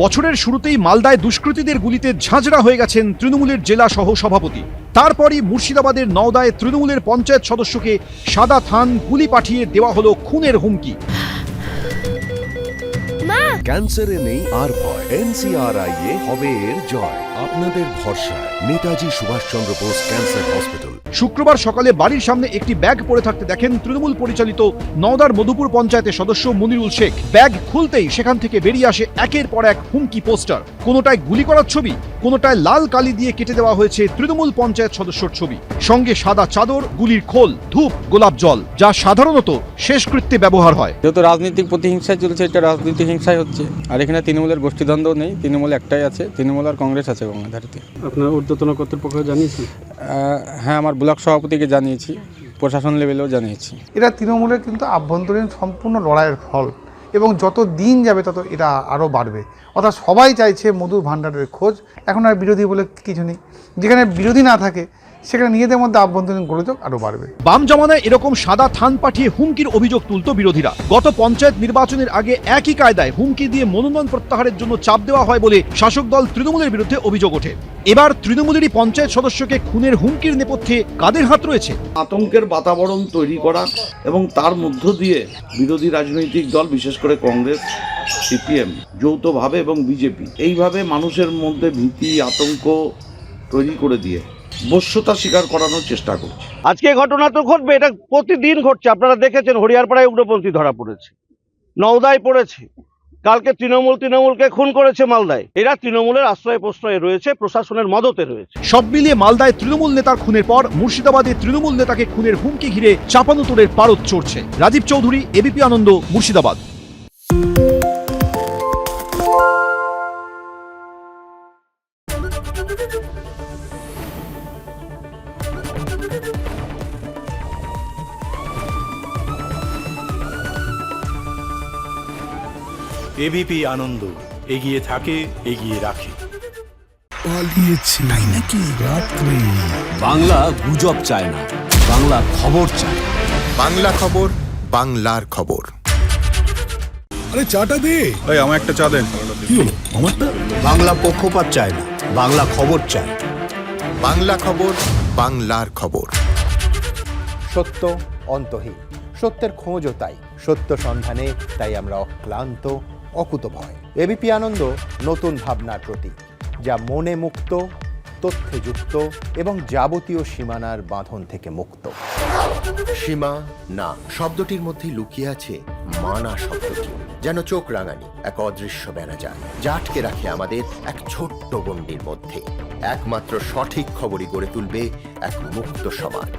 বছরের শুরুতেই মালদায় দুষ্কৃতীদের গুলিতে ঝাঁঝরা হয়ে গেছেন তৃণমূলের জেলা সহ সভাপতি। তারপরই মুর্শিদাবাদের নওদায় তৃণমূলের পঞ্চায়েত সদস্যকে সাদা থান গুলি পাঠিয়ে দেওয়া হলো খুনের হুমকি। ক্যান্সারে নেই আর ভয়, NCRI এ হবে এর জয়। আপনাদের ভরসা নেতাজি সুভাষচন্দ্র বোস ক্যান্সার হসপিটাল। শুক্রবার সকালে বাড়ির সামনে একটি ব্যাগ পড়ে থাকতে দেখেন তৃণমূল পরিচালিত নওদার মধুপুর পঞ্চায়েতের সদস্য মনিরুল শেখ। ব্যাগ খুলতেই সেখান থেকে বেরিয়ে আসে একের পর এক হুমকি পোস্টার। কোনোটায় গুলি করার ছবি, কোনোটায় লাল কালি দিয়ে কেটে দেওয়া হয়েছে তৃণমূল পঞ্চায়েত সদস্যর ছবি, সঙ্গে সাদা চাদর, গুলির খোল, ধূপ, গোলাপ জল, যা সাধারণত শেষকৃত্যে ব্যবহার হয়। যেহেতু রাজনৈতিক প্রতিহিংসা চলছে, এটা রাজনৈতিক হিংসাই হচ্ছে। আর এখানে তৃণমূলের গোষ্ঠীদ্বন্দ্ব নেই, তৃণমূল একটাই আছে, তৃণমূল আর কংগ্রেস আছে গঙ্গাধারীতে। আপনার ঊর্ধ্বতন কর্তৃপক্ষ জানিয়েছেন? হ্যাঁ, আমার ব্লক সভাপতিকে জানিয়েছি, প্রশাসন লেভেলেও জানিয়েছি। এটা তৃণমূলের কিন্তু আভ্যন্তরীণ সম্পূর্ণ লড়াইয়ের ফল, এবং যত দিন যাবে তত এটা আরও বাড়বে। অর্থাৎ সবাই চাইছে মধুর ভাণ্ডারের খোঁজ। এখন আর বিরোধী বলে কিছু নেই, যেখানে বিরোধী না থাকে সেখানে নিজেদের মধ্যে আভ্যন্তরীণ গোলযোগ আরও বাড়বে। বাম জামানায় এরকম সাদা থান পাঠিয়ে হুমকির অভিযোগ তুলত বিরোধীরা। গত পঞ্চায়েত নির্বাচনের আগে একই কায়দায় হুমকি দিয়ে মনোনয়ন প্রত্যাহারের জন্য চাপ দেওয়া হয় বলে শাসক দল তৃণমূলের বিরুদ্ধে অভিযোগ ওঠে। এবার তৃণমূলেরই পঞ্চায়েত সদস্যকে খুনের হুমকির নেপথ্যে কাদের হাত রয়েছে? আতঙ্কের বাতাবরণ তৈরি করা এবং তার মধ্য দিয়ে বিরোধী রাজনৈতিক দল, বিশেষ করে কংগ্রেস, CPM যৌথভাবে এবং বিজেপি এইভাবে মানুষের মধ্যে ভীতি, আতঙ্ক তৈরি করে দিয়ে বশ্যতা স্বীকার করানোর চেষ্টা করছে। আজকে ঘটনা তো ঘটবে, এটা প্রতিদিন ঘটছে। আপনারা দেখেছেন হরিয়ারপাড়ায় উগ্রপন্থী ধরা পড়েছে, নওদায় পড়েছে, কালকে তৃণমূলকে খুন করেছে মালদায়। এরা তৃণমূলের আশ্রয় প্রশ্রয়ে রয়েছে, প্রশাসনের মদতে রয়েছে। সব মিলিয়ে মালদায় তৃণমূল নেতার খুনের পর মুর্শিদাবাদে তৃণমূল নেতাকে খুনের হুমকি ঘিরে চাপানুতোরের পারদ চড়ছে। রাজীব চৌধুরী, ABP আনন্দ, মুর্শিদাবাদ। ABP আনন্দ, এগিয়ে থাকে, এগিয়ে রাখে। পালিয়েছে তাই নাকি রাত্রে? বাংলা গুজব চায় না, বাংলা খবর চায়। বাংলা খবর, বাংলার খবর। আরে চাটা দে। এই আমার একটা চা দেন। কি হলো আমারটা? বাংলা পক্ষপাত চায় না, বাংলা খবর চায়। বাংলা খবর, বাংলার খবর। সত্য অন্তহীন, সত্যের খোঁজও তাই, সত্য সন্ধানে তাই আমরা অক্লান্ত, অকুতভয়। ABP আনন্দ নতুন ভাবনার প্রতীক, যা মনে মুক্ত, তথ্যে যুক্ত এবং যাবতীয় সীমানার বাঁধন থেকে মুক্ত। সীমা না শব্দটির মধ্যে লুকিয়ে আছে মানা শব্দটি, যেন চোখ রাঙানি এক অদৃশ্য ব্যানাজার, যা আটকে রাখে আমাদের এক ছোট্ট গণ্ডির মধ্যে। একমাত্র সঠিক খবরই গড়ে তুলবে এক মুক্ত সমাজ।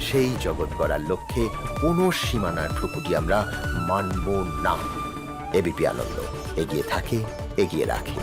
সেই জগৎ গড়ার লক্ষ্যে কোনো সীমানার ঠুকুটি আমরা মানব না। ABP আনন্দ, এগিয়ে থাকে, এগিয়ে রাখে।